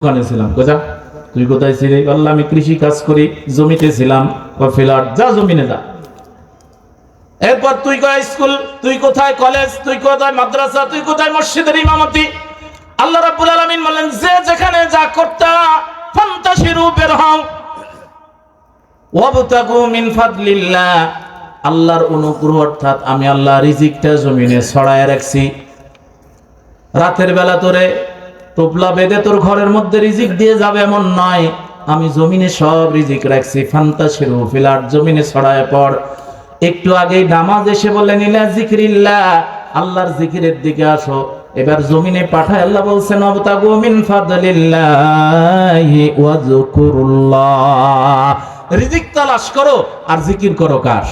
ওখানে ছিলাম। কোথা তুই কোথায় ছিলি? বললাম আমি কৃষি কাজ করি, জমিতে ছিলাম। ফিলার যা, জমিনে যা। এরপর তুই কোথায় স্কুল, তুই কোথায় কলেজ, তুই কোথায় মাদ্রাসা, তুই কোথায় মসজিদের ইমামতি? আল্লাহ রাব্বুল আলামিন বলেন যে যেখানে যা করতা ফান্তাশিরু বের হও ওয়াবতাগু মিন ফাদলিল্লাহ। আল্লাহর অনুগ্রহ অর্থাৎ আমি আল্লাহ রিজিকটা জমিনে ছড়ায় রাখছি। রাতের বেলা তোরে টোপলা বেঁধে তোর ঘরের মধ্যে রিজিক দিয়ে যাবে এমন নয়, আমি জমিনে সব রিজিক রাখছি। ফান্তাশিরু ফিল আরদ, জমিনে ছড়ায় পড়। একটু আগেই নামাজ এসে বললেন ইলা যিকরিল্লাহ, আল্লাহর জিকিরের দিকে আসো। এবার জমিনে পাঠায় আল্লাহ বলছেন ওয়াবতাগু মিন ফাদলিল্লাহি ওয়াযকুরুল্লাহ, রিজিক তালাশ করো আর জিকির করো কার?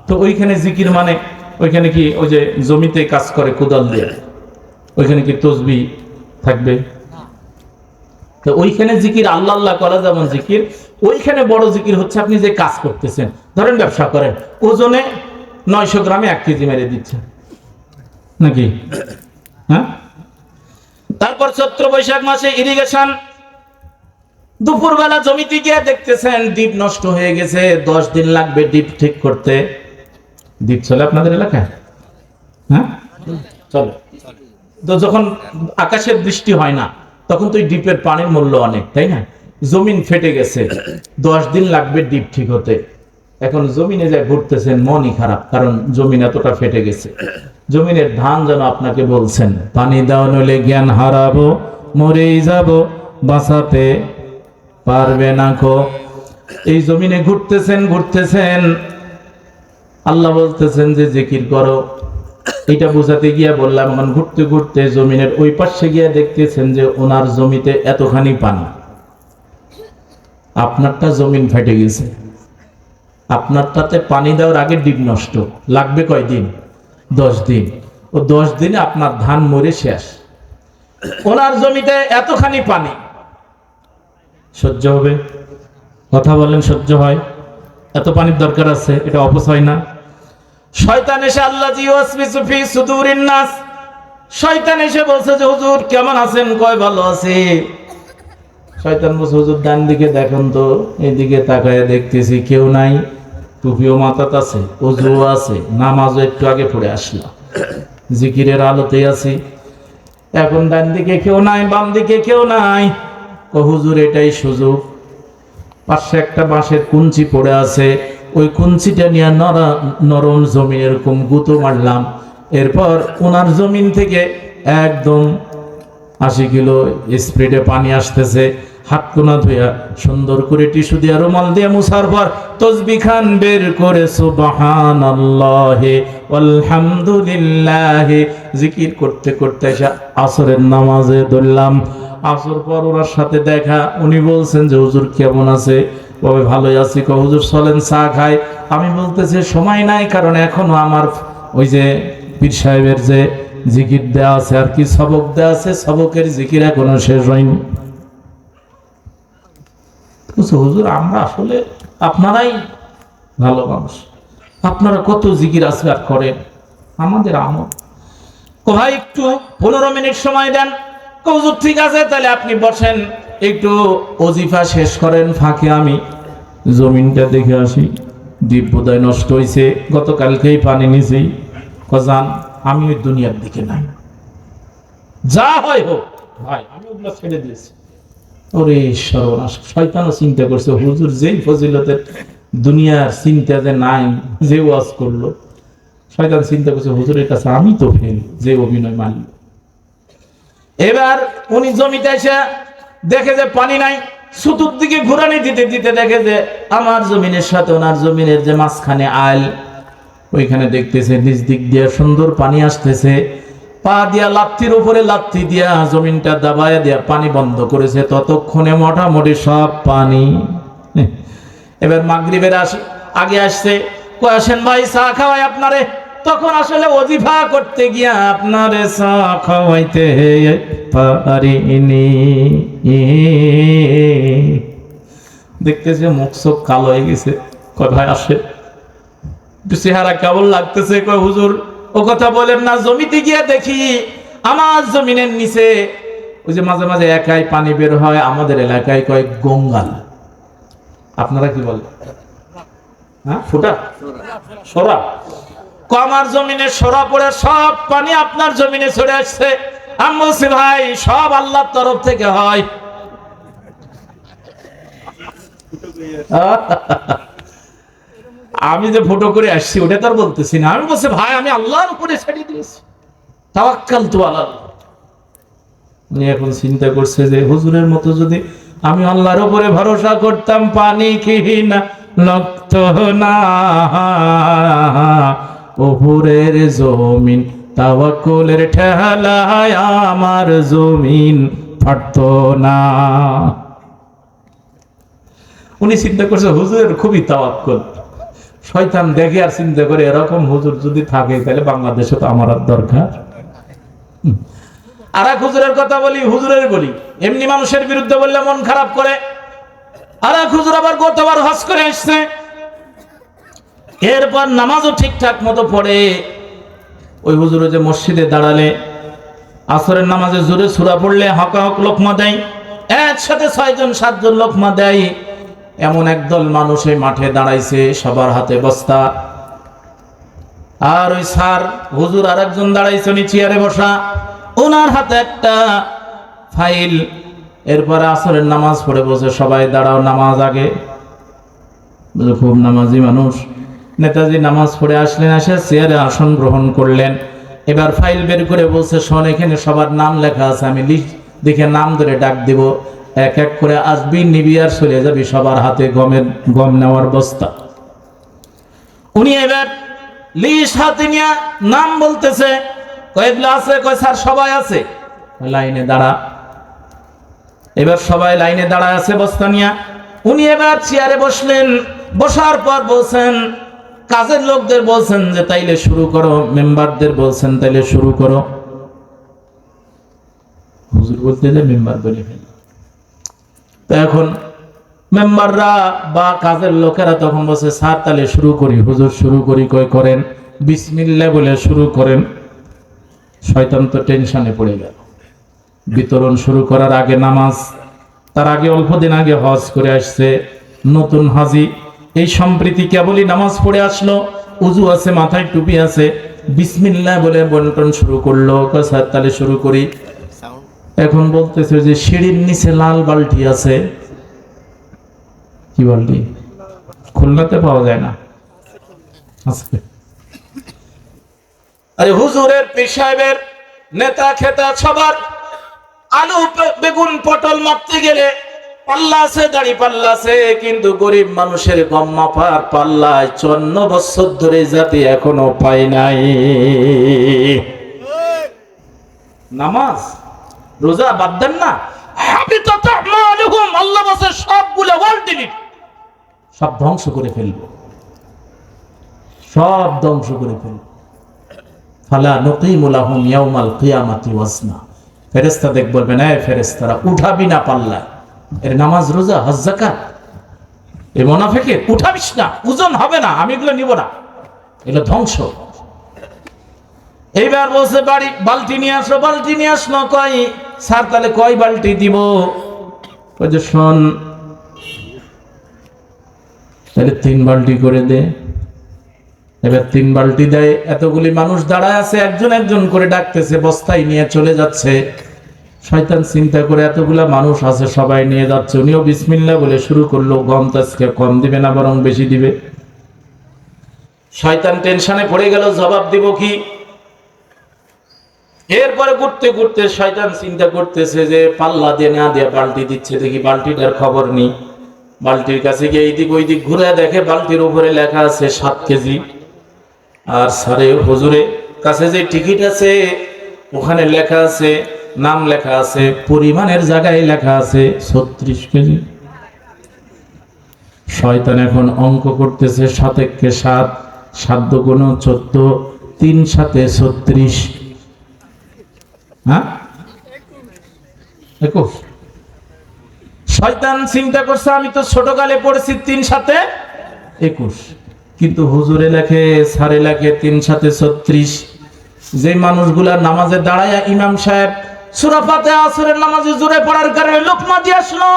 তো ওইখানে জিকির মানে ওইখানে কি ওই যে জমিতে কাজ করে কোদাল দিয়ে, ওইখানে কি তসবিহ থাকবে? তো ওইখানে জিকির আল্লাহ আল্লাহ করা যেমন জিকির, ওইখানে বড় জিকির হচ্ছে আপনি যে কাজ করতেছেন। ধরেন ব্যবসা করেন, ওজনে 900 গ্রামে 1 কেজি মেরে দিচ্ছেন নাকি? হ্যাঁ। তারপর চৈত্র বৈশাখ মাসে ইরিগেশন, দুপুরবেলা জমিতে গিয়ে দেখতেছেন ডিপ নষ্ট হয়ে গেছে, 10 দিন লাগবে ডিপ ঠিক করতে। ডিপ চলে আপনাদের এলাকায়? হ্যাঁ চলে। তো যখন আকাশের বৃষ্টি হয় না তখন তো ডিপের পানির মূল্য অনেক, তাই না? জমিন ফেটে গেছে, 10 দিন লাগবে ডিপ ঠিক হতে। এখন জমিনে যায় ঘুরতেছেন, মনই খারাপ, কারণ জমিন এতটা ফেটে গেছে। জমিনের ধান যেন আপনাকে বলছেন পানি দাও নইলে জ্ঞান হারাবো, মরেই যাব, বাঁচাতে পারবে না কো। এই জমিনে ঘুরতেছেন, আল্লাহ বলতেছেন যে জিকির করো। এটা বোঝাতে গিয়া বললাম, এখন ঘুরতে ঘুরতে জমিনের ওই পাশে গিয়া দেখতেছেন যে ওনার জমিতে এতখানি পানি, আপনারটা জমিন ফেটে গেছে। আপনারটাতে পানি দেওয়ার আগে ডিপ নষ্ট, লাগবে কয়দিন? 10 দিন। ও 10 দিনে আপনার ধান মরে শেষ। ওনার জমিতে এতখানি পানি, সহ্য হবে? কথা বলেন, সহ্য হয়? এত পানির দরকার আছে, এটা অপচয় না? শয়তান এসে আল্লাযী ওয়াসওয়াসু ফি সুদুরিন নাস, শয়তান এসে বলছে যে হুজুর কেমন আছেন? কয় ভালো আছি। শয়তান বলছে হুজুর ডান দিকে দেখেন তো। এইদিকে তাকায় দেখতেছি কেউ নাই, টুপিও মাথাত আছে, ওযুও আছে, নামাজও একটু আগে পড়ে আসলাম, জিকিরের আলোতে আছি। এখন ডান দিকে কেউ নাই, বাম দিকে কেউ নাই। ও হুজুর এটাই সুযোগ। পাশে একটা বাঁশের কুঞ্চি পড়ে আছে, ওই কুঞ্চিটা নিয়ে নরম জমিন এরকম গুঁতো মারলাম। এরপর ওনার জমিন থেকে একদম 80 কিলো স্পিডে পানি আসতেছে। হাত কোনা ধুইয়া সুন্দর করে টিস্যু দিয়ে রুমাল দিয়ে মুছার পর তসবিহ খান বের করে সুবহানাল্লাহি আলহামদুলিল্লাহ জিকির করতে করতে এসে আসরের নামাজে ধরলাম। আসর পর ওনার সাথে দেখা, উনি বলছেন যে হুজুর কেমন আছে? তবে ভালোই আছি। হুজুর চলেন চা খাই। আমি বলতেছি সময় নাই, কারণ এখনো আমার ওই যে পীর সাহেবের যে জিকির দেয়া আছে আর কি সবক দেয়া আছে, সবকের জিকির এখনো শেষ হয়নি। হুজুর আমরা আসলে আপনারাই ভালো মানুষ, আপনারা কত জিকির আজকার করেন, আমাদের আমল। ভাই একটু 15 মিনিট সময় দেন। হুজুর ঠিক আছে, তাহলে আপনি বসেন, একটু ওজিফা শেষ করেন, ফাঁকে আমি জমিনটা দেখে আসি। দ্বীপ বোধহয় নষ্ট হয়েছে, গতকালকেই পানি নিয়েছি। কজান আমি ওই দুনিয়ার দিকে নাই, যা হয় হোক ভাই, আমি ওগুলো ছেড়ে দিয়েছি। ওরে সর্বনাশ, শয়তানও চিন্তা করছে হুজুর যেই ফজিলতের দুনিয়ার চিন্তা যে নাই, যে ওয়াজ করলো, শয়তান চিন্তা করছে হুজুরের কাছে আমি তো ফেল, যে অভিনয় মানল। এবার উনি জমিতে এসে দেখে যে পানি নাই, চতুর্দিকে ঘুরানি দিতে দিতে দেখে যে আমার জমিনের সাথে ওনার জমিনের যে মাঝখানে আল, ওইখানে দেখতেছে নিজ দিক দিয়ে সুন্দর পানি আসতেছে। পা দিয়া লাথির উপরে লাথি দিয়া জমিনটা দাবায় দিয়া পানি বন্ধ করেছে। ততক্ষণে মোটামুটি সব পানি। এবার মাগরিবের আগে আসছে, কই আসেন ভাই চা খাওয়াই আপনারে। তখন আসলে ওজিফা করতে গিয়া আপনারে চা খাওয়াইতে পারিনি। দেখতেছে মুখ চোখ কালো হয়ে গেছে। কয় ভাই আসে, চেহারা কেমন লাগতেছে? কয় হুজুর ও কথা বলেন না, জমিতে গিয়ে দেখি আমার জমিনের নিচে ওই যে মাঝে মাঝে একাই পানি বের হয়, আমাদের এলাকায় কয় গঙ্গাল, আপনারা কি বলেন? হ্যাঁ, ফুটা সরা। আমার জমিনে সরা পড়ে সব পানি আপনার জমিনে চলে আসছে। আমি বলছি ভাই সব আল্লাহর তরফ থেকে হয়। আমি যে ফটো করে আসছি ওটা তো আর বলতেছি না, আমি বলছি ভাই আমি আল্লাহর উপরে ছেড়ে দিয়েছি, তাওয়াক্কালতু আলাল্লাহ। উনি এখন চিন্তা করছে যে হুজুরের মতো যদি আমি আল্লাহর উপরে ভরসা করতাম, পানি কি না লক্ত না উপরের জমিন তাওয়াক্কুলের ঠেলায় আমার জমিন ফাটতো না। উনি চিন্তা করছে হুজুরের খুবই তাওয়াক্কুল। শয়তান দেখে আর চিন্তা করে এরকম হুজুর যদি থাকে তাহলে বাংলাদেশে তো আমার আর দরকার। আর এক হুজুরের কথা বলি, হুজুরের বলি, এমনি মানুষের বিরুদ্ধে বললে মন খারাপ করে। আর এক হুজুর আবার গতবার হজ করে আসছে, এরপর নামাজও ঠিকঠাক মতো পড়ে। ওই হুজুর যে মসজিদে দাঁড়ালে আসরের নামাজে জোরে সূরা পড়লে হক হক লোকমা দেয়, একসাথে 6 জন 7 জন লোকমা দেয়। এমন একদল মানুষ এই মাঠে দাঁড়াইছে, সবার হাতে বস্তা। আর ওই স্যার হুজুর আর একজন দাঁড়াইছে উনি চেয়ারে বসা, ওনার হাতে একটা ফাইল। এরপরে আসরের নামাজ পড়ে বসে সবাই দাঁড়াও নামাজ আগে। খুব নামাজি মানুষ। নেতাজি নামাজ পড়ে আসলেন, এসে চেয়ারে আসন গ্রহণ করলেন। এবার ফাইল বের করে বলছে শোন এখানে সবার নাম লেখা আছে, আমি লিস্ট দেখে নাম ধরে ডাক দিব, এক এক করে আসবি নিবি আর চলে যাবি, সবার হাতে গম নেওয়ার বস্তা। উনি এবার লিস্ট হাতে নিয়ে নাম বলতেছে, কয়েকগুলো আছে, কয় স্যার সবাই আছে, লাইনে দাঁড়া। এবার সবাই লাইনে দাঁড়ায় আছে বস্তা নিয়ে। উনি এবার চেয়ারে বসলেন, বসার পর বলছেন কাজের লোকদের বলছেন যে তাইলে শুরু করো, মেম্বারদের বলছেন তাইলে শুরু করো। হুজুর বলতে যে মেম্বার বলে ফেল। তো এখন মেম্বাররা বা কাজের লোকেরা তখন বলছে স্যার তাহলে শুরু করি। হুজুর শুরু করি, কয় করেন, বিসমিল্লাহ বলে শুরু করেন। শয়তান তো টেনশনে পড়ে গেল। বিতরণ শুরু করার আগে নামাজ, তার আগে অল্প দিন আগে হজ করে আসছে, নতুন হাজি, এই সম্প্রীতি কেবলই নামাজ পড়ে আসলো, উজু আছে, মাথায় টুপি আছে, বিসমিল্লাহ বলে বন্টন শুরু করলো। স্যার তাহলে শুরু করি। এখন বলতেছে যে সিঁড়ির নিচে লাল বালতি আছে। কি বালতি? খুলনাতে পাওয়া যায় না। আরে হুজুরের পীর সাহেবের নেতা খেতা সবার আলু বেগুন পটল মাপতে গেলে পাল্লা আছে, দাড়ি পাল্লা আছে, কিন্তু গরিব মানুষের গম মাপার পাল্লায় 54 বছর ধরে জাতি এখনো পায় নাই। নামাজ রোজা বাদ দেন না, আল্লাহ বলে সবগুলো ওয়ালডিলিট, সব ধ্বংস করে ফেলবো, সব ধ্বংস করে ফেলবো। ফালা নুকিমু লাহুম ইয়াউমাল কিয়ামাতি ওয়াজনা। ফেরেশতাদের বলবেন এই ফেরেশতারা উঠাবি না পাল্লা, এর নামাজ রোজা হজ যাকাত, এই মুনাফিকের উঠাবিস না, ওজন হবে না, আমি এগুলো নিব না, এগুলো ধ্বংস। এইবার বলছে বাড়ি বালতি নিয়ে আসো, বালতি নিয়ে আসলো। কয় স্যার তাহলে কয় বালতি দিব? ওই যে শোন তাহলে 3 বালতি করে দে। এবার 3 বালতি দেয়। এতগুলি মানুষ দাঁড়ায় আছে, একজন একজন করে ডাকতেছে, বস্তায় নিয়ে চলে যাচ্ছে। শয়তান চিন্তা করে এতগুলা মানুষ আছে সবাই নিয়ে যাচ্ছে, উনিও বিসমিল্লাহ বলে শুরু করলো। গম তো আজকে কম দিবে না, বরং বেশি দিবে। শয়তান টেনশনে পড়ে গেল, জবাব দিব কি? এরপরে ঘুরতে ঘুরতে শয়তান চিন্তা করতেছে যে পাল্লা দিয়ে না দিয়ে বালতি দিচ্ছে, দেখি বালতিটার খবর নেই। বালতির কাছে গিয়ে এইদিক ওইদিক ঘুরে দেখে বালতির উপরে লেখা আছে 7 কেজি। আর স্যারে হুজুরের কাছে যে টিকিট আছে ওখানে লেখা আছে, নাম লেখা আছে, পরিমাণের জায়গায় লেখা আছে 36 কেজি। শয়তান এখন অঙ্ক করতেছে, 7 একে 7, 7 দুগুণ 14, 3 7 36, হ্যাঁ 21। শয়তান চিন্তা করছে আমি তো ছোটকালে পড়েছি 3 7 21, কিন্তু হুজুরে লেখে, স্যারে লেখে 3 7 36। যে মানুষগুলা নামাজে দাঁড়ায় ইমাম সাহেব সূরা ফাতিহা আসরের নামাজে জোরে পড়ার কারণে লোকমা দিয়ে আসলো।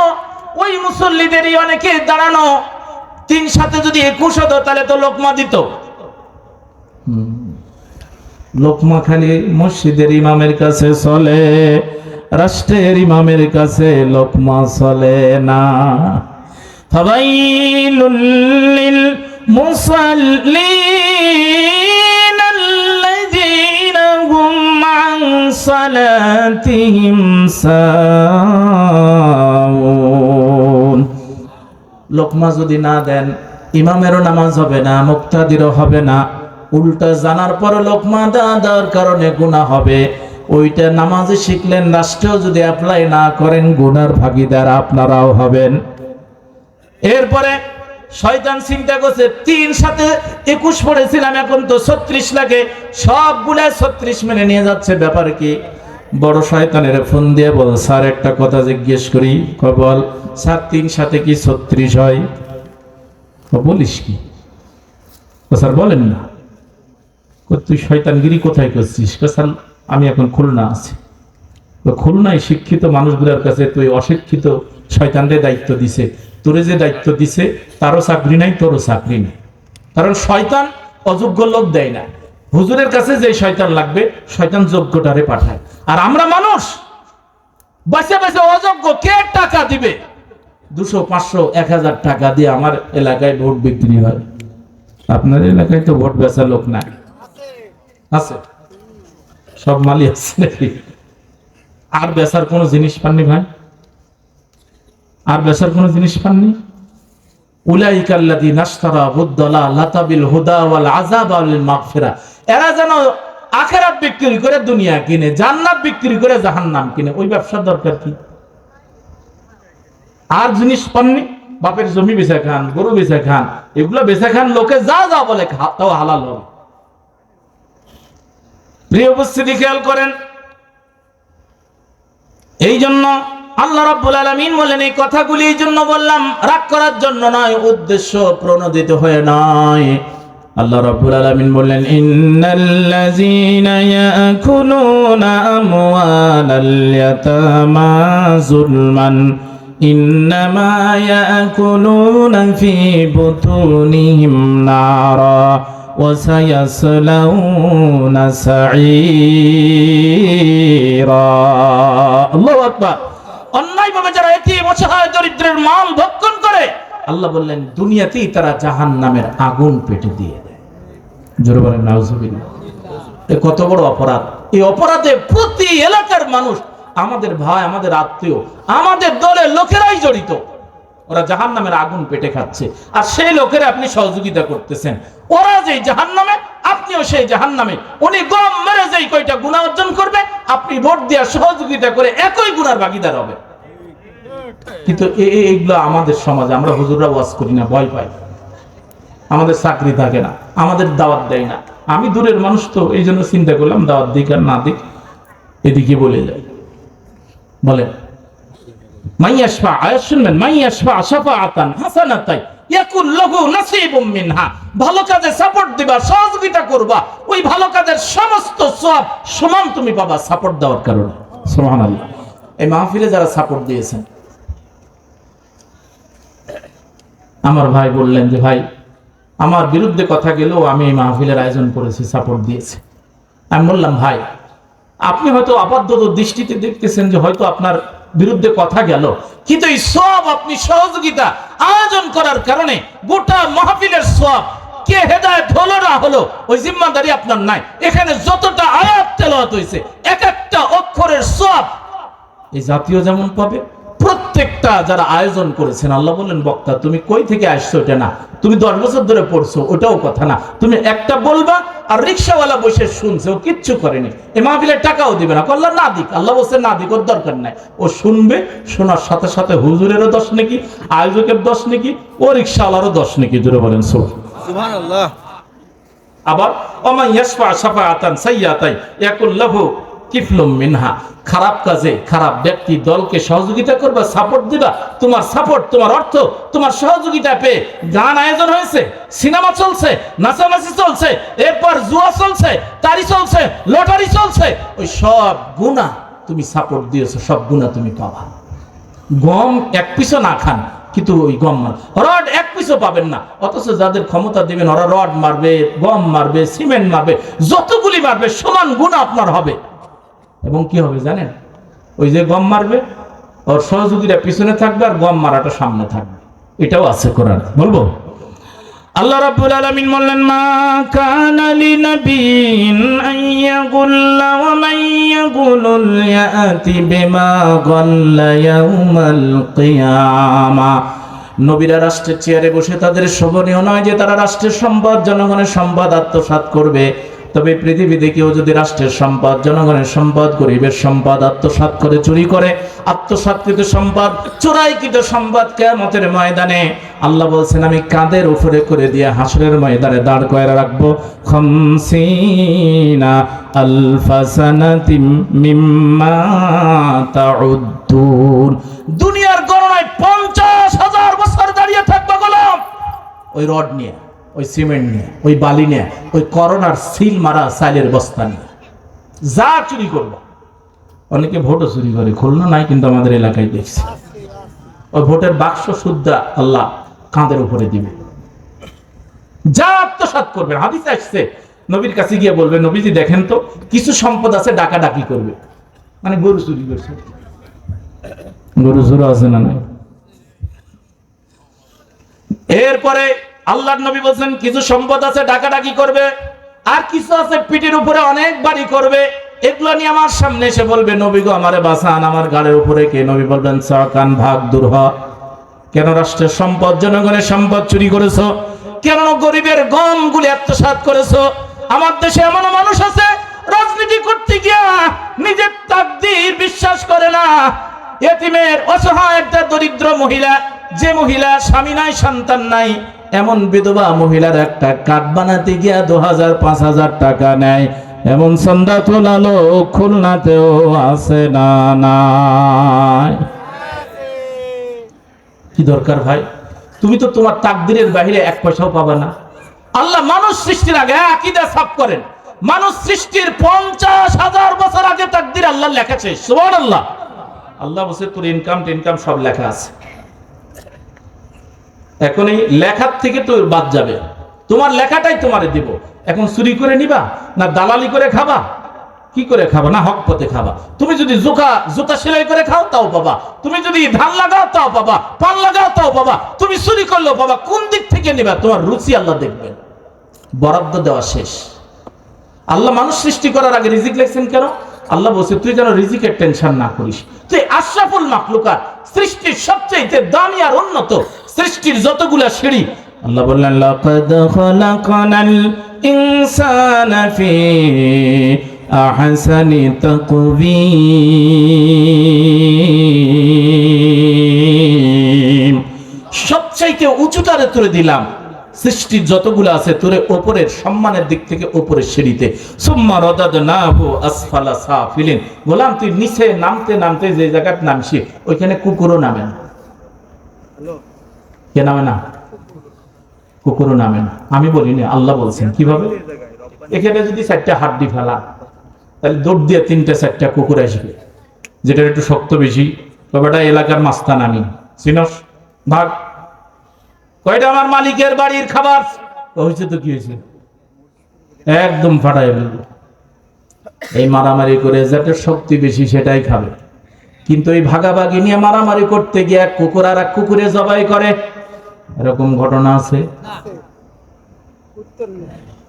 ওই মুসল্লিদেরই অনেকে দাঁড়ানো, 3 সাথে যদি 21 হতো তাহলে তো লোকমা দিত। লোকমা খালি মসজিদের ইমামের কাছে চলে, রাষ্ট্রের ইমামের কাছে লোকমা চলে না। ফাওয়াইলুল লিল মুসাল্লিন আল্লাযীনা হুম আন সালাতিহিম সাহুন। লোকমা যদি না দেন ইমামেরও নামাজ হবে না, মুক্তাদিরও হবে না, উল্টা জানার পর লোকমা দেওয়ার কারণে গুনাহ হবে। ওইটা নামাজে শিখলেন, রাষ্ট্রেও যদি অ্যাপ্লাই না করেন গুনার ভাগীদার আপনারাও হবেন। এরপরে শয়তান চিন্তা করছে 3 সাথে 21 পড়েছিলাম, এখন তো 36 লাগে, সবগুলা 36 মেনে নিয়ে যাচ্ছে, ব্যাপার কি? বড় শয়তানের ফোন দিয়ে বল, স্যার একটা কথা জিজ্ঞেস করি। বল স্যার, 3 সাথে কি 36 হয়? বলিস কি? স্যার বলেন না। তুই শয়তানগিরি কোথায় করছিস? স্যার আমি এখন খুলনা আছি। খুলনায় শিক্ষিত মানুষগুলোর কাছে তুই অশিক্ষিত শয়তানদের দায়িত্ব দিছে। তোরে যে দায়িত্ব দিছে তারও চাকরি নাই, তোরও চাকরি নাই। কারণ শয়তান অযোগ্য লোক দেয় না। হুজুরের কাছে যে শয়তান লাগবে, শয়তান যোগ্যটারে পাঠায়। আর আমরা মানুষ বাসে বাসে অযোগ্য, কে টাকা দিবে? 200, 500, 1000 টাকা দিয়ে আমার এলাকায় ভোট বিক্রি হয়। আপনার এলাকায় তো ভোট বেচা লোক নাই? আছে, সব মালি আছে নাকি? আর বেচার কোনো জিনিস পাননি ভাই? আর বেচার কোনো জিনিস পাননি? উলাইকাল্লাযীনা ইশতারাবুদ দালালাতা বিল হুদা ওয়াল আযাবা লিল মাগফিরা। এরা যেন আখিরাত বিক্রি করে দুনিয়া কিনে, জান্নাত বিক্রি করে জাহান্নাম কিনে। ওই ব্যবসার দরকার কি? আর জিনিস পাননি? বাপের জমি বেচা খান, গরু বেচা খান, এগুলো বেচা খান, লোকে যা যা বলে তাও হালাল হবে। প্রিয় উপস্থিতি, খেয়াল করেন। এই জন্য আল্লাহ রাব্বুল আলামিন বলেন, এই কথাগুলি এই জন্য বললাম, রাগ করার জন্য নয়, উদ্দেশ্য প্রণোদিত হয়ে নয়। আল্লাহ রাব্বুল আলামিন বললেন, ইন্নাল্লাযীনা ইয়াকুলুনা আমওয়ালাল ইয়াতামা যুলমান ইন্নামা ইয়াকুলুনা ফী বুতুনিহিম নারা ওয়া সায়াসলাউনা সাঈরা। আল্লাহু আকবার। অন্যায়ভাবে যারা এতিম, অসহায়, দরিদ্রের মাল ভক্ষণ করে, আল্লাহ বললেন দুনিয়াতেই তারা জাহান্নামের আগুন পেটে দিয়ে দেয়। জোরে বলেন নাউজুবিল্লাহ। এ কত বড় অপরাধ! এই অপরাধে প্রতি এলাকার মানুষ, আমাদের ভাই, আমাদের আত্মীয়, আমাদের দলের লোকেরাই জড়িত। ওরা জাহান্নামের আগুন পেটে খাচ্ছে, আর সেই লোকেরা আপনি সহযোগিতা করতেছেন। ওরা যেই জাহান্নামে, আপনিও সেই জাহান্নামে। উনি গম মেরে যেই কয়টা গুনাহ অর্জন করবে, আপনি ভোট দিয়ে সহযোগিতা করে একই গুনার ভাগীদার হবে। কিন্তু এইগুলো আমাদের সমাজে, আমরা হুজুররা ওয়াজ করি না, ভয় পাই, আমাদের চাকরি থাকে না, আমাদের দাওয়াত দেয় না। আমি দূরের মানুষ তো, এই জন্য চিন্তা করলাম দাওয়াত দিক আর না দিক, এদিকে বলে যায়। বলেন মাইয়াশফা, আয়াত শুনবেন, মাইয়াশফা শাফাআতান হাসানাতাই ইয়াকুল লাহু নাসিবুম মিনহা। ভালো কাজে সাপোর্ট দিবা, সহযোগিতা করবা, ওই ভালো কাজের সমস্ত সওয়াব সমান তুমি পাবা সাপোর্ট দেওয়ার কারণে। সুবহানাল্লাহ। এই মাহফিলে যারা সাপোর্ট দিয়েছেন, আমার ভাই বললেন যে ভাই আমার বিরুদ্ধে কথা গেলেও আমি এই মাহফিলের আয়োজন করেছি, সাপোর্ট দিয়েছি। আমি বললাম ভাই, আপনি হয়তো আপাতত দৃষ্টিতে দেখতেছেন যে হয়তো আপনার বিরুদ্ধে কথা গেল, কিন্তু এই সওয়াব আপনি সহযোগিতা আয়োজন করার কারণে গোটা মাহফিলের সওয়াব, কে হেদায়েত হলো না হলো ওই জিম্মাদারি আপনার নাই। এখানে যতটা আয়াত তেলাওয়াত হয়েছে, এক একটা অক্ষরের সওয়াব এই জাতীয় যেমন পাবে, প্রত্যেকটা যারা আয়োজন করেছেন, আল্লাহ বললেন বক্তা তুমি কই থেকে আসছো ওটা না, তুমি 10 বছর ধরে পড়ছো ওটাও কথা না, তুমি একটা বলবা আর রিকশাওয়ালা বসে শুনছে, ও কিচ্ছু করেনি, এই মাহফিলের টাকাও দিবে না। আল্লাহ না দিক, আল্লাহ বলছে না দিক, ওর দরকার নাই। ও শুনবে, শোনার সাথে সাথে হুজুরেরও 10 নেকি, আয়োজকের 10 নেকি, ও রিকশাওয়ালারও 10 নেকি। জোরে বলেন সুবহানাল্লাহ। আবার ওমা ইয়াশফা শাফাআতান সাইয়্যাতাই ইয়াকুল লাহু কিফলুম মিনহা। খারাপ কাজে খারাপ ব্যক্তি দলকে সহযোগিতা করবা, সাপোর্ট দিবা, তোমার সাপোর্ট, তোমার অর্থ, তোমার সহযোগিতা পেয়ে গান আয়োজন হয়েছে, সিনেমা চলছে, নাচানাচি চলছে, এরপর জুয়া চলছে, তারি চলছে, লটারি চলছে, ওই সব গুনাহ তুমি সাপোর্ট দিয়েছো, সব গুণা তুমি পাবা। গম এক পিসও না খান, কিন্তু ওই গম রড এক পিসও পাবেন না, অথচ যাদের ক্ষমতা দিবেন ওরা রড মারবে, গম মারবে, সিমেন্ট মারবে, যতগুলি মারবে সমান গুণ আপনার হবে। এবং কি হবে জানেন, ওই যে গম মারবে ওর সহযোগীরা পিছনে থাকবে আর গম মারাটা সামনে থাকবে। এটাও আছে কোরআন। বলবো আল্লাহ রাব্বুল আলামিন বললেন, মা কানা লিনাবিয়্যিন আইয়াগুল্লা ওয়া মাইয়াগুলুল ইয়াতি বিমা গাল্লা ইয়াউমাল কিয়ামা। নবীরা রাষ্ট্রের চেয়ারে বসে তাদের শোভনীয় নয় যে তারা রাষ্ট্রের সম্পদ, জনগণের সম্পদ আত্মসাৎ করবে। তবে পৃথিবীতে কেউ যদি রাষ্ট্রের সম্পদ, জনগণের সম্পদ, গরিবের সম্পদ আত্মসাৎ করে, চুরি করে, আত্মসাৎকৃত সম্পদ, চোরাইকৃত সম্পদ কিয়ামতের ময়দানে আল্লাহ বলছেন আমি কাঁধের উপরে করে দিয়ে হাসরের ময়দানে দাঁড় করায় রাখবো। খামসিনা আলফা সানাতিম মিম্মা তাউদ্দুন। দুনিয়ার গণনায় 50,000 বছর দাঁড়িয়ে থাকবে গোলাম ওই রড নিয়ে, ওই সিমেন্ট নিয়ে, ওই বালি নিয়ে, ওই করোনার সিল মারা চাইলের বস্তা নিয়ে যা চুরি করবো। অনেকে ভোটও চুরি করে, খুলনা নাই কিন্তু আমাদের এলাকায় দেখছি। ওই ভোটের বাক্স সুদ্ধা আল্লাহ কাঁধের উপরে দিবে। যা আত্মসাৎ করবেন, হাদিসে আসছে নবীর কাছে গিয়ে বলবে, নবীজি দেখেন তো কিছু সম্পদ আছে ডাকাডাকি করবে, মানে গরু চুরি করছে। গরু চুরি আছে না নাই? এরপরে আল্লাহর নবী বলছেন কিছু সম্পদ আছে ডাকাডাকি করবে, আর কিছু আছে পিঠের উপরে অনেক বাড়ি করবে। এগুলো নিয়ে আমার সামনে এসে বলবে, নবী গো আমারে বাঁচান, আমার গাড়ির উপরে কে? নবী বলবেন কান ভাগ দূর হ। কেন রাষ্ট্রের সম্পদ, জনগণের সম্পদ চুরি করেছো? কেন গরিবের গমগুলি আত্মসাৎ করেছো? আমার দেশে এমন মানুষ আছে রাজনীতি করতে গিয়া নিজের তাকদীর বিশ্বাস করে না। এতিমের অসহায় একটা দরিদ্র মহিলা, যে মহিলা স্বামী নাই, সন্তান নাই, এমন বিধবা মহিলার একটা কার্ড বানাতে গিয়া 2000-5000 টাকা নেয়। এমন সন্ধ্যা তোলালো খুলনাতেও আছে না নাই? কি দরকার ভাই? তুমি তো তোমার তাকদীরের বাইরে 1 পয়সাও পাবা না। আল্লাহ মানুষ সৃষ্টির আগে আকীদা সাফ করেন, মানুষ সৃষ্টির 50,000 বছর আগে তাকদীর আল্লাহ লেখেছে। সুবহানাল্লাহ। আল্লাহ বলছে তোর ইনকাম সব লেখা আছে। এখন এই লেখার থেকে তো বাদ যাবে, তোমার লেখাটাই তোমারে দিব। এখন চুরি করে নিবা না দালালি করে খাবা? কি করে খাবা? না হক পথে খাবা। তুমি যদি জুতা সেলাই করে খাও তাও পাবা, তুমি যদি ধান লাগাও তাও পাবা, পান লাগাও তাও পাবা, তুমি চুরি করলেও পাবা। কোন দিক থেকে নিবা? তোমার রুচি আল্লাহ দেখবেন। বরাদ্দ দেওয়া শেষ। আল্লাহ মানুষ সৃষ্টি করার আগে রিজিক লেখছেন কেন? আল্লাহ বলছে তুই যেন রিজিকের টেনশন না করিস। তুই আশরাফুল মাখলুকাত, সৃষ্টির সবচেয়ে দামি আর উন্নত সৃষ্টির যতগুলা সিঁড়ি, আল্লাহ বললেন লাকাদ খালাকনাল ইনসানা ফি আহসানি তাকওয়িম। সবচাইতে উঁচুটারে তুলে দিলাম সৃষ্টির যতগুলো আছে তোরে উপরের সম্মানের দিক থেকে উপরের সিঁড়িতে। সুম্মা রাদাদনাহু আসফালা সাফিলিন। গোলাম তুই নিচে নামতে নামতে যে জায়গায় নামছি ওইখানে কুকুরও নামে না। কে নামে না? কুকুরও নামে না। আমি বলিনি, আল্লাহ বলছেন। কিভাবে? এখানে যদি 4টা হাড্ডি ফেলা তাহলে দৌড় দিয়ে 3টা-4টা কুকুর আসবে, যেটা একটু শক্ত বেশি। তবেটা এলাকার মাস্তান আমি চিনস ভাগ কয়টা আমার মালিকের বাড়ির খাবার হয়েছে তো কি হয়েছে একদম ফাটাই ফেলব। এই মারামারি করে যাতে শক্তি বেশি সেটাই খাবে। কিন্তু এই ভাগাভাগি নিয়ে মারামারি করতে গিয়ে এক কুকুর আর এক কুকুরে জবাই করে, এরকম ঘটনা আছে?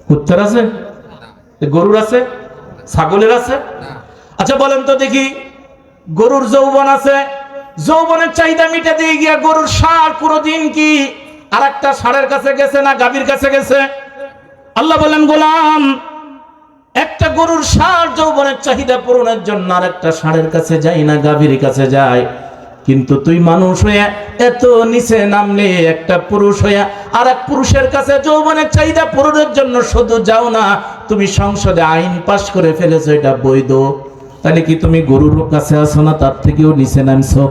কুত্তার আছে, গরুর আছে, ছাগলের আছে। আচ্ছা বলেন তো দেখি, গরুর যৌবন আছে, যৌবনের চাহিদা মিটাতে গিয়া গরুর ষাঁড় কোনদিন কি আর একটা ষাঁড়ের কাছে গেছে না গাভীর কাছে গেছে? আল্লাহ বলেন গোলাম একটা গরুর ষাঁড় যৌবনের চাহিদা পূরণের জন্য আর একটা ষাঁড়ের কাছে যায় না, গাভীর কাছে যায়। কিন্তু তুই মানুষ হইয়া এত নিচে নামলে একটা পুরুষ হইয়া আর এক পুরুষের কাছে যৌবনের চাহিদা পূরণের জন্য শুধু যাও না, তুমি সংসদে আইন পাশ করে ফেলেছো এটা বৈধ। তাহলে কি তুমি গরুর কাছে আসো না, তার থেকেও নিচে নামছো?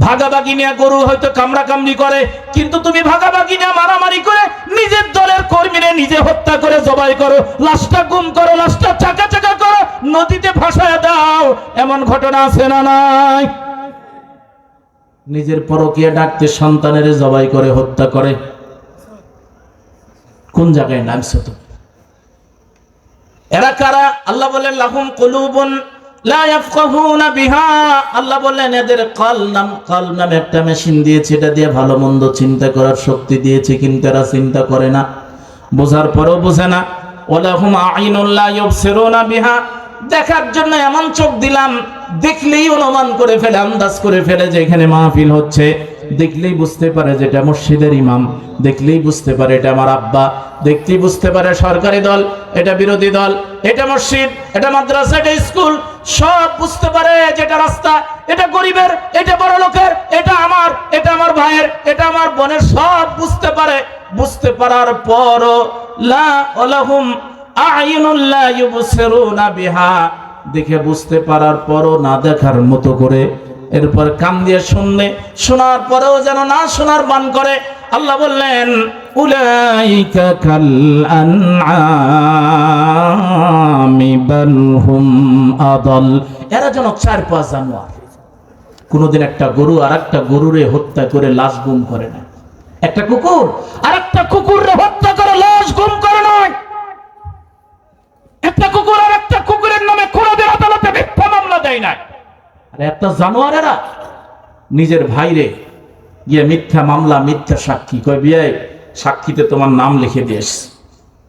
ভাগাভাগি নিয়ে গরু হয়তো কামড়া কামড়ি করে, কিন্তু তুমি ভাগাভাগি নিয়ে মারামারি করে নিজের দলের কর্মীরে নিজে হত্যা করে জবাই করো, লাশটা গুম করো, লাশটা চাকা চাকা করো, নদীতে ভাসায় দাও, এমন ঘটনা আছে না নাই? নিজের পরকীয়া ডাকতে সন্তানের জবাই করে হত্যা করে, কোন জায়গায় নামছো তো? এরা কারা? আল্লাহ বলেন লাহুম কুলুবুন লা ইয়াফকাহুনা বিহা। আল্লাহ বলেন এদের কলব নামে একটা মেশিন দিয়েছে, এটা দিয়ে ভালো মন্দ চিন্তা করার শক্তি দিয়েছে, কিন্তু এরা চিন্তা করে না, বোঝার পরেও বোঝে না। ওয়ালাহুম আইনুন লা ইউবসিরুনা বিহা, দেখার জন্য এমন চোখ দিলাম, দেখলেই অনুমান করে ফেলে, আন্দাজ করে ফেলে যে এখানে মাহফিল হচ্ছে, দেখলেই বুঝতে পারে যে এটা মসজিদের ইমাম, দেখলেই বুঝতে পারে এটা আমার আব্বা, দেখলেই বুঝতে পারে সরকারি দল, এটা বিরোধী দল, এটা মসজিদ, এটা মাদ্রাসা, এটা স্কুল, সব বুঝতে পারে যে এটা রাস্তা, এটা গরিবের, এটা বড় লোকের, এটা আমার ভাইয়ের, এটা আমার বোনের, সব বুঝতে পারে। বুঝতে পারার পরও লা ওয়ালাহুম আ'ইনুন লা ইউবসিরুনা বিহা, দেখে বুঝতে পারার পরও না দেখার মতো করে, এরপর কান দিয়ে শোনার পরেও যেন না শোনার বান করে। আল্লাহ বললেন উলাইকা কাল আনআমি বাল হুম আদাল, এরা যেন 4-5 জানোয়ার। কোনদিন একটা গরু আর একটা গরুরে হত্যা করে লাশ গুম করে না, একটা কুকুর আর একটা কুকুরে হত্যা করে লাশ গুম করে নয়, একটা কুকুর আর একটা কুকুরের নামে কোনদিন আদালতে মিথ্যা মামলা দেয় না। আর একটা জানোয়ারেরা নিজের ভাইরে গিয়ে মিথ্যা মামলা, মিথ্যা সাক্ষী, কয় বিয়াই সাক্ষীতে তোমার নাম লিখে দিয়ে এসছি,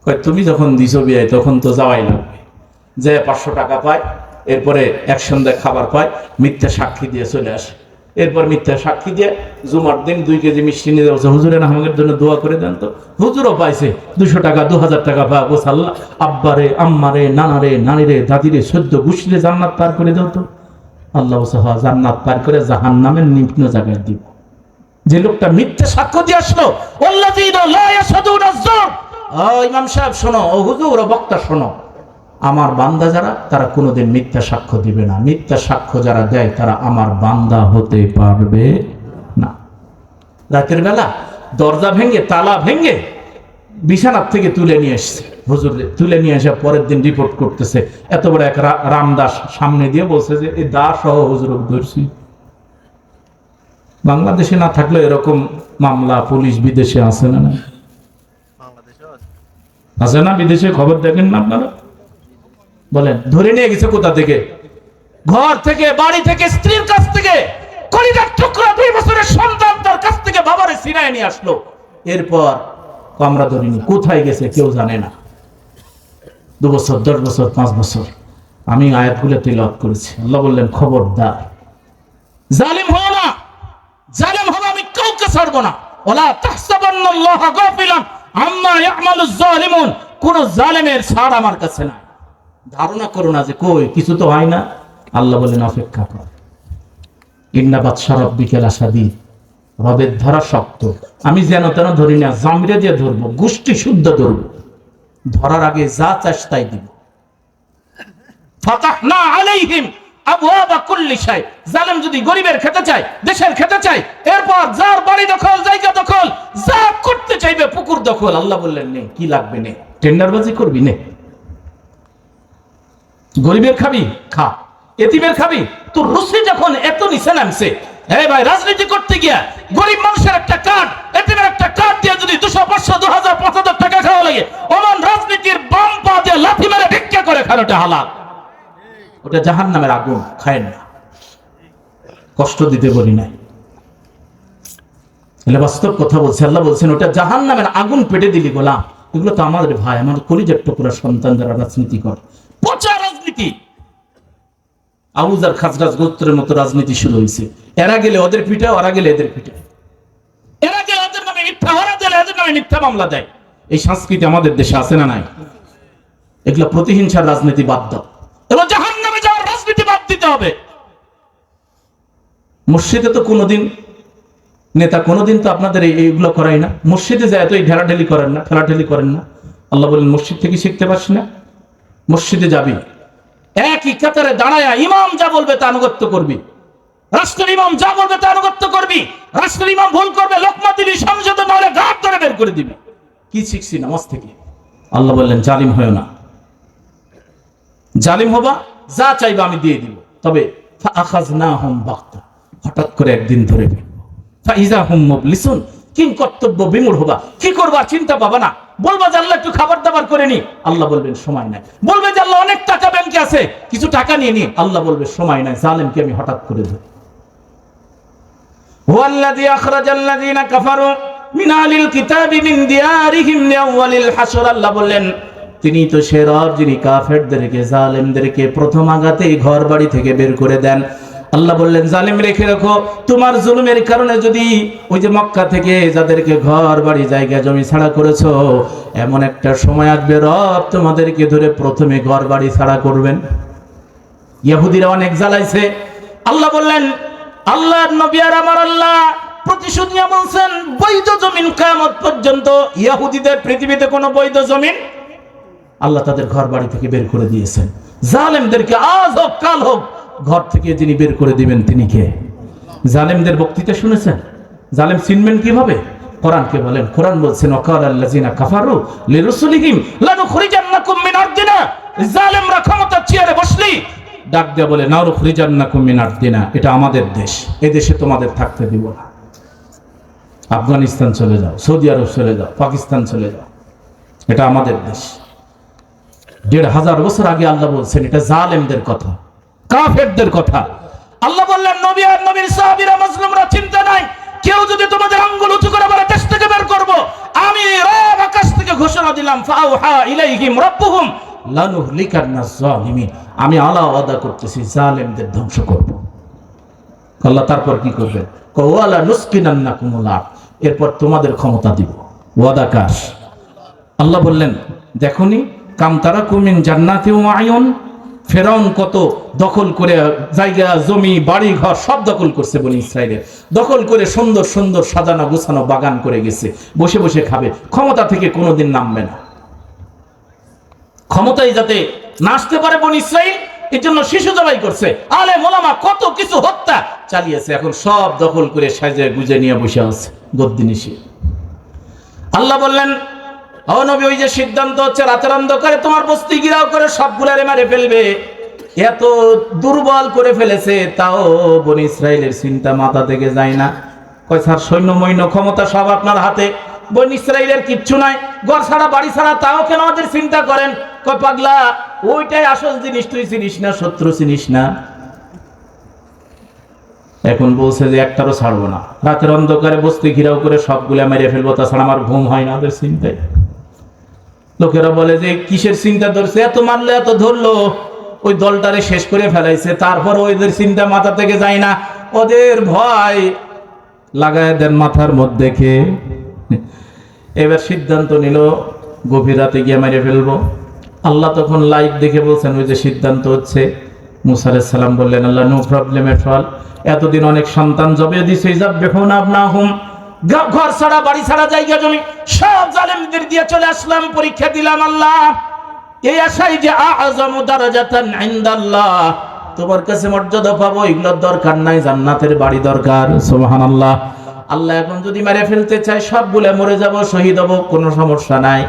কয় তুমি যখন দিছো বিয়াই তখন তো যাওয়াই লাগবে, যে 500 টাকা পায়, এরপরে এক সন্ধ্যায় খাবার পায়, মিথ্যা সাক্ষী দিয়ে চলে আসে। এরপর মিথ্যা সাক্ষী দিয়ে জুমার দিন 2 কেজি মিষ্টি নিয়ে যাচ্ছে, হুজুরের আমাদের জন্য দোয়া করে দেন তো। হুজুরও পাইছে 200 টাকা, 2000 টাকা পায়, ও আল্লাহ আব্বারে, আম্মারে, নানারে, নানিরে, দাদিরে, সদ্য গুছলে জান্নাত পার করে দাও তো। আল্লাহ জান্নাত পার করে জাহান্নামের নিম্ন জায়গায় দিব। যে লোকটা মিথ্যা সাক্ষ্য দিয়ে আসলো, ওয়াল্লাযীনা লা ইয়াশহাদুনা আয-যুর, ও ইমাম সাহেব শোনো, ও হুজুর, ও বক্তা শোনো, আমার বান্দা যারা তারা কোনোদিন মিথ্যা সাক্ষ্য দিবে না, মিথ্যা সাক্ষ্য যারা দেয় তারা আমার বান্দা হতে পারবে না। রাতের বেলা দরজা ভেঙে, তালা ভেঙে বিছানার থেকে তুলে নিয়ে এসছে, হুজুর তুলে নিয়ে এসে পরের দিন রিপোর্ট করতেছে, এত বড় এক রামদাস সামনে দিয়ে বলছে যে এই দাস সহ হুজুর ধরছি। বাংলাদেশে না থাকলে এরকম মামলা পুলিশ বিদেশে আছে না? আছে না? বিদেশে খবর দেখেন না আপনারা? বলেন, ধরে নিয়ে গেছে কোথা থেকে? ঘর থেকে, বাড়ি থেকে, স্ত্রীর কাছ থেকে, কলিজার টুকরা 2 বছরের সন্তান তার কাছ থেকে বাবারে ছিনায় নিয়ে আসলো। এরপর আমরা ধরিনি, কোথায় গেছে কেউ জানে না। 2 বছর, 10 বছর, 5 বছর। আমি আয়াতগুলো তিলাওয়াত করেছি। আল্লাহ বললেন খবরদার জালিম হও না, জালিম হবে আমি কাউকে ছাড়ব না। ওয়ালা তাহসাবান্নাল্লাহা গাফিলান আম্মা ইয়ামালুজ জালিমুন, কোন জালেমের ছাড় আমার কাছে না। ধারণা করো না যে কই কিছু তো হয় না। আল্লাহ বলেন অপেক্ষা কর, ইন্না বাতশা রাব্বিকা লাশাদীদ, রবের ধরা শক্ত। আমি যেন তেন ধরি না, জামরে দিয়ে ধরবো, গোষ্ঠী শুদ্ধ ধরবো, ধরার আগে যা চাস তাই দিব। ফাতাহনা আলাইহিম আবওয়াবা কুল্লি শাই, জালেম যদি গরিবের খেতে চায়, দেশের খেতে চায়, এরপর যার বাড়ি দখল, জায়গা দখল, যা করতে চাইবে, পুকুর দখল, আল্লাহ বললেন নে, কি লাগবে নে, টেন্ডারবাজি করবি নে। গরিবের খাবি খা, এতিমের খাবি, তোর রুচি যখন এত নিচে নামছে, এই ভাই রাজনীতি করতে গিয়া গরিব মানুষের একটা কার্ড, এতিমের একটা কার্ড দিয়ে যদি 200, 500, 2000, 5000 টাকা খাওয়া লাগে, ওমন রাজনীতির বাম পা দিয়ে লাথি মেরে ভিক্ষা করে খাওয়াটা হালাল। ওটা জাহান্নামের আগুন, খায় না। কষ্ট দিতে বলি নাই, এলে বাস্তব কথা বলছে। আল্লাহ বলছেন ওটা জাহান্নামের আগুন পেটে দিলি গোলাম। এগুলো তো আমাদের ভাই, আমার কলিজার টুকরা সন্তান যারা রাজনীতি করে, পচা রাজনীতি। আউজ আর খাজরাজ গোত্রের মতো রাজনীতি শুরু হয়েছে। এরা গেলে ওদের পিঠে, ওরা গেলে এদের পিঠে, এরা গেলে ওদের নামে মিথ্যা, ওরা গেলে এদের নামে মিথ্যা মামলা দেয়। এই সংস্কৃতি আমাদের দেশে আছে না নাই? এগুলো প্রতিহিংসার রাজনীতি বাদ দাও, এগুলো জাহান্নামে যাওয়ার রাজনীতি বাদ দিতে হবে। মসজিদে তো কোনোদিন নেতা, কোনোদিন তো আপনাদের এইগুলো করাই না। মসজিদে যায় তো এই ঢেলাঢেলি করেন না, ঠেলাঠেলি করেন না। আল্লাহ বলেন মসজিদ থেকে শিখতে পারছি না? মসজিদে যাবি, একই কাতারে দাঁড়ায়া ইমাম যা বলবে তা আনুগত্য করবি। রাষ্ট্রের ইমাম যা বলবে তা আনুগত্য করবি। রাষ্ট্রের ইমাম ভুল করবে, লোকমা দিবি, সংসদে নাহলে ঘাট ধরে বের করে দিবি। কি শিখছি নামাজ থেকে? আল্লাহ বললেন জালিম হয় না, জালিম হবা, যা চাইবা আমি দিয়ে দিব, তবে ফাআখাযনাহুম বাগতা, হঠাৎ করে একদিন ধরে ফেলবো। ফাইযা হুম মুবলিসুন, কিং কর্তব্য বিমূঢ় হবা, কি করবা চিন্তা পাবা না। বলবা যে আল্লাহ একটু খাবার দাবার করে নি, আল্লাহ বলবেন সময় নাই। বলবে যে আল্লাহ অনেক টাকা ব্যাংকে আছে, কিছু টাকা নিয়ে নি, আল্লাহ বলবে সময় নাই, জালিমকে আমি হঠাৎ করে ধরি। হুয়াল্লাযী আখরাজাল্লাযীনা কাফারু মিন আহলিল কিতাবি মিন দিয়ারিহিম লিআউয়ালিল হাসর, আল্লাহ বললেন তিনি তো সে রব যিনি কাফেরদেরকে, জালেমদেরকে প্রথম আঘাতেই ঘর বাড়ি থেকে বের করে দেন। আল্লাহ বললেন জালিম রেখে রাখো, তোমার জুলুমের কারণে যদি ওই যে মক্কা থেকে যাদেরকে ঘর বাড়ি জায়গা জমি ছাড়া করেছো, এমন একটা সময় আসবে রব তোমাদেরকে ধরে প্রথমে ঘর বাড়ি ছাড়া করবেন। ইহুদিরা অনেক জ্বালাইছে। আল্লাহ বললেন আল্লাহর নবী আর আমার আল্লাহ প্রতিশোধ নিয়ে বলছেন বৈধ জমিন কিয়ামত পর্যন্ত ইহুদিদের পৃথিবীতে কোনো বৈধ জমিন, আল্লাহ তাদের ঘর বাড়ি থেকে বের করে দিয়েছেন। জালেমদেরকে আজ হোক কাল হোক ঘর থেকে যিনি বের করে দিবেন তিনি কে? জালেমদের বক্তৃতা শুনেছেন? জালেম চিনবেন কিভাবে? কোরআনকে বলেন, কোরআন বলছেন ওয়াকালাল্লাযিনা কাফারু লিরুসুলিহিম লানুখরিজান্নাকুম মিন আরদিনা, জালেমরা ক্ষমতার চেয়ারে বসলি ডাক দেয়া বলে নানুখরিজান্নাকুম মিন আরদিনা, এটা আমাদের দেশ, এই দেশে তোমাদের থাকতে দিব না। আফগানিস্তান চলে যাও, সৌদি আরব চলে যাও, পাকিস্তান চলে যাও, এটা আমাদের দেশ। ১৫০০ বছর আগে আল্লাহ বলছেন, এটা জালেমদের কথা, কাফেরদের কথা। আল্লাহ বললেন নবী আর নবীর সাহাবীরা মাজলুমরা চিন্তা নাই, কেউ যদি তোমাদের আঙ্গুল উঁচু করে বলে দেশ থেকে বের করব, আমি রব আকাশ থেকে ঘোষণা দিলাম ফাআউহা ইলাইহিম রাব্বুহুম লানুহলিকান্নাজ জালিমিন, আমি আল্লাহ ওয়াদা করতেছি জালেমদের ধ্বংস করব। আল্লাহ তারপর কি করবেন? ওয়ালা নুসকিনান্নাকুমুল আরদ, এরপর তোমাদের ক্ষমতা দিব। ওয়াদা কার? আল্লাহ বললেন দেখোনি কামতারাকু মিন জান্নাতি ওয়া আয়ুন, ফেরাউন কত দখল করে জায়গা জমি বাড়ি ঘর সব দখল করছে বনি ইসরাইলের, দখল করে সুন্দর সুন্দর সাজানো গোছানো বাগান করে গেছে, বসে বসে খাবে, ক্ষমতা থেকে কোনোদিন নামবে না। ক্ষমতায় যাতে নাচতে পারে বনি ইসরাইল, এর জন্য শিশু জবাই করছে, আলেম ওলামা কত কিছু হত্যা চালিয়েছে, এখন সব দখল করে সাজে গুজে নিয়ে বসে আছে গদ্দিনিশি। আল্লাহ বললেন ও নবী, ওই যে সিদ্ধান্ত হচ্ছে রাতের অন্ধকারে তোমার বস্তি ঘিরাও করে সবগুলারে মারে ফেলবে, এত দুর্বল করে ফেলেছে, তাও বনি ইসরাইলের চিন্তা মাথা থেকে যায় না। কয় স্যার সৈন্য মৈন্য ক্ষমতা সব আপনার হাতে, বনি ইসরাইলের কিচ্ছু নাই, ঘর ছাড়া বাড়ি ছাড়া, তাও কেন আমাদের চিন্তা করেন? কয় পাগলা, ওইটাই আসল জিনিস, তুই চিনিস না, শত্রু চিনিস না। এখন বলছে যে একটারও ছাড়বো না, রাতের অন্ধকারে বস্তি ঘিরাও করে সবগুলা মেরে ফেলবো, তাছাড়া আমার ঘুম হয় না ওদের চিন্তায়। লোকেরা বলে যে কিসের চিন্তা ধরছে, এত মারলো এত ধরলো, ওই দলটারে শেষ করে ফেলাইছে, তারপর ওদের চিন্তা মাথা থেকে যায় না, ওদের ভয় লাগায় দেন মাথার মধ্যে। কে এবার সিদ্ধান্ত নিল গভীর রাতে গিয়ে মেরে ফেলবো। আল্লাহ তখন লাইভ দেখে বলছেন ওই যে সিদ্ধান্ত হচ্ছে। মুসা আলাইহিস সালাম বললেন আল্লাহ নো প্রবলেম এট অল, এতদিন অনেক সন্তান জবে দিছে, যাবহুনা আবনাহুম, ঘর ছাড়া বাড়ি ছাড়া জায়গা জমি সব জালেমদের দিয়ে চলে আসলাম, পরীক্ষা দিলাম আল্লাহ, এই আশাই যে আযমু দারাজাতান ইনদাল্লাহ, তোমার কাছে মর্যাদা পাবো, এগুলোর দরকার নাই, জান্নাতের বাড়ি দরকার। সুবহানাল্লাহ। আল্লাহ এখন যদি মেরে ফেলতে চায় সবগুলো মরে যাব, শহীদ হব, কোনো সমস্যা নাই।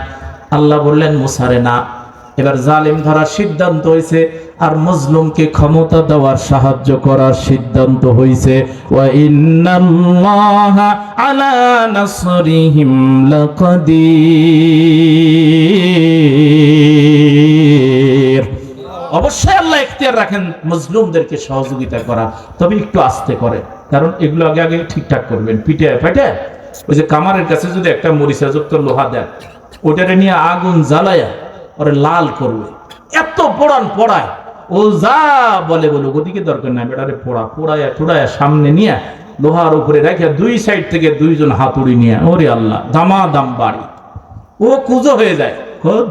আল্লাহ বললেন মুসারে না, এবার জালিম ধরার সিদ্ধান্ত হয়েছে, আর মজলুমকে ক্ষমতা দেওয়ার সাহায্য করার সিদ্ধান্ত হয়েছে। ওয়া ইন্নাল্লাহা আলা নাসরিহিম লাকাদির, অবশ্যই আল্লাহ ইখতিয়ার রাখেন মজলুমদেরকে সহযোগিতা করা, তবে একটু আস্তে করে, কারণ এগুলো আগে আগে ঠিকঠাক করবেন। পিঠে ফেটে ওই যে কামারের কাছে যদি একটা মরিচাযুক্ত লোহা দেন, ওটারে নিয়ে আগুন জ্বালায়া ওরে লাল করবে, এত পোড়ান পড়ায়, ও যা বলে বলুক, ওদিকে দরকার নাই, বেটারে পোড়ায়া সামনে নিয়ে লোহার উপরে রেখে দুই সাইড থেকে দুইজন হাতুড়ি নিয়ে, ওরে আল্লাহ দামাদাম বাড়ি, ও কুজো হয়ে যায়,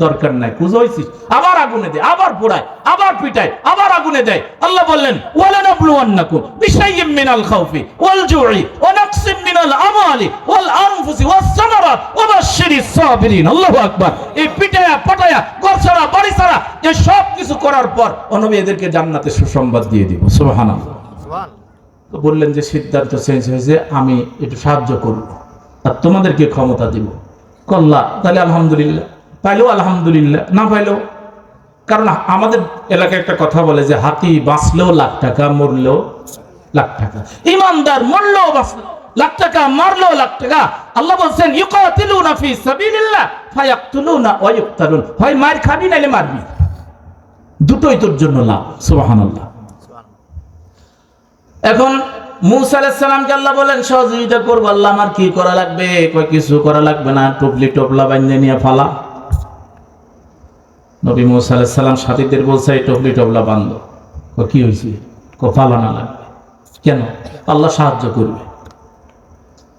দরকার নাই, কুজো হয়েছিস, আবার আগুনে দেয়, আবার পোড়ায়, আবার পিটায়, আবার আগুনে দেয়। আল্লাহ বললেন ওয়ালানাবলুওয়ান্নাকুম বিশাইইম মিনাল খাউফি ওয়াল জুই ওয়া নাকসিম মিনাল আমওয়ালি ওয়াল আনফুসি ওয়াস সামারাত ওয়া বাশশিরিস সাবিরিন। আল্লাহু আকবার। এই পিটায়া পাটায়া ঘর ছাড়া বাড়ি ছাড়া এই সব কিছু করার পর নবী এদেরকে জান্নাতের সুসংবাদ দিয়ে দিব। সুবহানাল্লাহ। তো বললেন যে সিদ্ধান্ত চেঞ্জ হয়েছে, আমি একটু সাহায্য করব আর তোমাদেরকে ক্ষমতা দিব। কল্লা, তাহলে আলহামদুলিল্লাহ, পাইলেও আলহামদুলিল্লাহ, না পাইলেও, কারণ আমাদের এলাকায় একটা কথা বলে যে হাতি বাঁচলেও লাখ টাকা, মরলেও লাখ টাকা। ইমানদার মরলেও লাখ টাকা, মারলেও লাখ টাকা। আল্লাহ বলছেন ইউকাতিলুনা ফি সাবিলিল্লাহ ফায়াকতুলুনা ওয়া ইউকতালুন, হয় মার খাবি নাইলে মারবি, দুটোই তোর জন্য লাভ। সুবহানাল্লাহ। এখন মূসা আলাইহিস সালামকে আল্লাহ বলেন সহযোগিতা করব। আল্লাহ, আমার কি করা লাগবে? কই কিছু করা লাগবে না, টুপলি টপলা বাঁধে নিয়ে ফালা। নবী মূসা আলাইহিস সালাম সাথীদের বলছে এই টপলি টপলা বাঁধো। কি হয়েছে? ফালানো লাগবে। কেন? আল্লাহ সাহায্য করবে।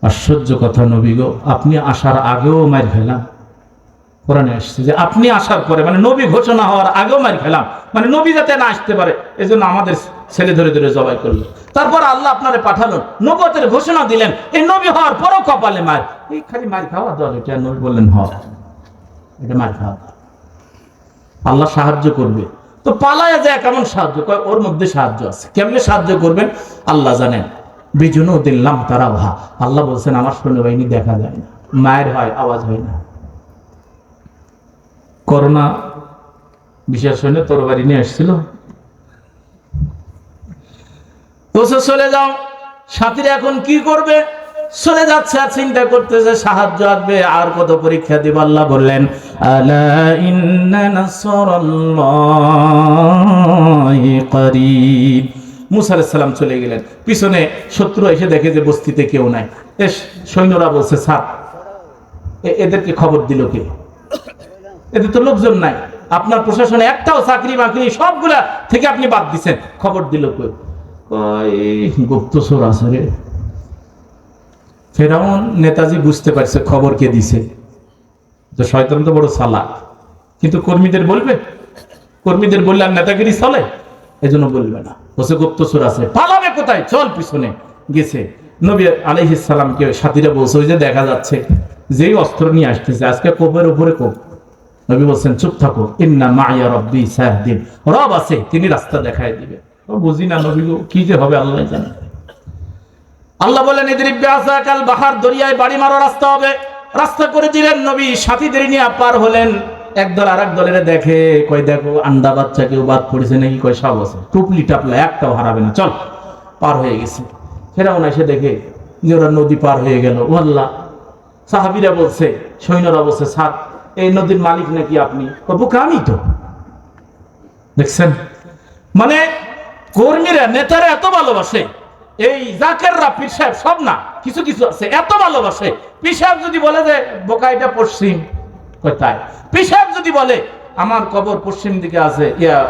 আশ্চর্য কথা নবী গো, আপনি আসার আগেও মার খেলাম। কোরআনে আসছে যে আপনি আসার পরে, মানে নবী ঘোষণা হওয়ার আগেও মার খেলাম, মানে নবী যাতে না আসতে পারে এজন্য আমাদের ছেলে ধরে ধরে জবাই করলো। তারপর আল্লাহ আপনারে পাঠালেন, নবুয়তের ঘোষণা দিলেন, এই নবী হওয়ার পরও কপালে মার। এই খালি মার খাওয়া দল, এটা নবী বললেন এটা মার খাওয়া। আল্লাহ সাহায্য করবে। তো পালায়া যায় কেমন সাহায্য? কয় ওর মধ্যে সাহায্য আছে। কেমনে সাহায্য করবেন আল্লাহ জানেন। বিজুনু দিল্লাম তারা ভা, আল্লাহ বলছেন আমার সৈন্যবাহিনী দেখা যায় না, মায়ের হয় আওয়াজ হয় না। করোনা বিশেষ সৈন্য তরবারি নিয়ে আসছিল, চলে যাও। সাথীরা এখন কি করবে? চলে যাচ্ছে আর চিন্তা করতেছে সাহায্য আসবে, আর কত পরীক্ষা দিব। আল্লাহ বললেন আলা ইন্না নাসরাল্লাহি করিব। মূসা আলাইহিস সালাম চলে গেলেন, পিছনে শত্রু এসে দেখে যে বস্তিতে কেউ নাই। সৈন্যরা বলছে স্যার এদেরকে খবর দিল কে? এদের তো লোকজন নাই, আপনার প্রশাসনে একটাও চাকরি বাকরি সবগুলা থেকে আপনি বাদ দিচ্ছেন, খবর দিল কে? গুপ্তচর আছে রে। ফেরাউন নেতাজি বুঝতে পারছে খবর কে দিছে। তো শয়তান তো বড় চালাক, কিন্তু কর্মীদের বলবে? কর্মীদের বললে আর নেতাগিরি চলে, এজন্য বলবে না। বসে গুপ্তচর আছে, পালাবে কোথায়? চল পিছনে গেছে। নবী আলাইহিস সালামকে সাথীরা বলছে ওই যে দেখা যাচ্ছে যেই অস্ত্র নিয়ে আসতেছে, আজকে কোপের উপরে কোপ। নবী বলছেন চুপ থাকো, ইন্না মাইয়া রব্বি সায়াহদিন, রব আছে, তিনি রাস্তা দেখায় দিবে। ও বুঝি না নবী কি যে হবে আল্লাহ জানে। আল্লাহ বলেন ইদরিব বিআসাকাল বাহার, দরিয়ায় বাড়ি মারো, রাস্তা হবে। রাস্তা করে দিলেন। নবী সাথীদের নিয়ে পার হলেন। একদল আর এক দলের দেখে, কই দেখো আন্ডা বাচ্চা কেউ বাদ পড়েছে নাকি? কয় সব আছে, টুপলি টাপলা একটাও হারাবে না, চল। পার হয়ে গেছে। ফেরাউন এসে দেখে যে ওরা নদী পার হয়ে গেল। ও আল্লাহ, সাহাবীরা বলছে, সৈন্যরা বলছে স্যার এই নদীর মালিক নাকি আপনি? বুকে আমি তো। দেখছেন, মানে কর্মীরা নেতারা এত ভালোবাসে, এই জাকেররা পীর সাহেব সব না, কিছু কিছু আছে এত ভালোবাসে। পীর সাহেব যদি বলে যে বোকা এটা পশ্চিম, তাই পীর সাহেব যদি বলে আমার কবর পশ্চিম দিকে আছে,